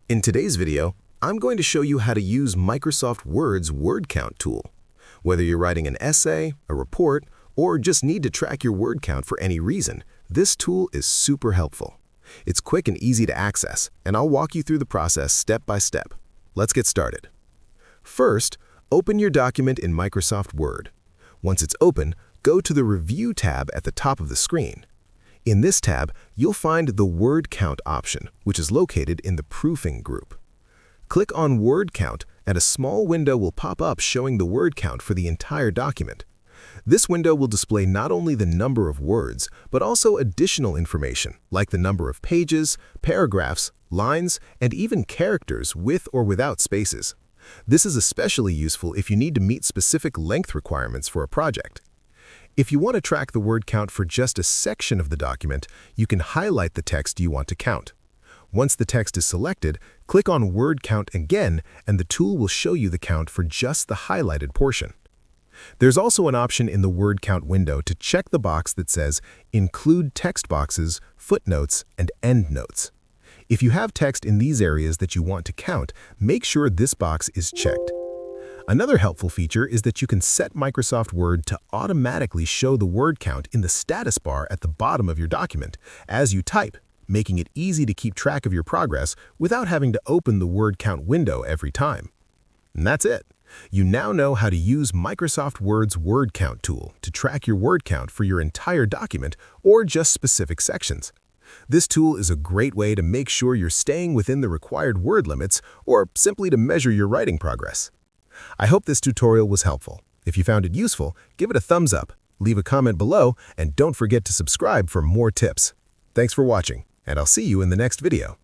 In today's video, I'm going to show you how to use Microsoft Word's word count tool. Whether you're writing an essay, a report, or just need to track your word count for any reason, this tool is super helpful. It's quick and easy to access, and I'll walk you through the process step by step. Let's get started. First, open your document in Microsoft Word. Once it's open, go to the Review tab at the top of the screen. In this tab, you'll find the Word Count option, which is located in the Proofing group. Click on Word Count, and a small window will pop up showing the word count for the entire document. This window will display not only the number of words, but also additional information like the number of pages, paragraphs, lines, and even characters with or without spaces. This is especially useful if you need to meet specific length requirements for a project. If you want to track the word count for just a section of the document, you can highlight the text you want to count. Once the text is selected, click on Word Count again, and the tool will show you the count for just the highlighted portion. There's also an option in the Word Count window to check the box that says Include text boxes, footnotes, and endnotes. If you have text in these areas that you want to count, make sure this box is checked. Another helpful feature is that you can set Microsoft Word to automatically show the word count in the status bar at the bottom of your document as you type, making it easy to keep track of your progress without having to open the word count window every time. And that's it. You now know how to use Microsoft Word's word count tool to track your word count for your entire document or just specific sections. This tool is a great way to make sure you're staying within the required word limits or simply to measure your writing progress. I hope this tutorial was helpful. If you found it useful, give it a thumbs up, leave a comment below, and don't forget to subscribe for more tips. Thanks for watching, and I'll see you in the next video.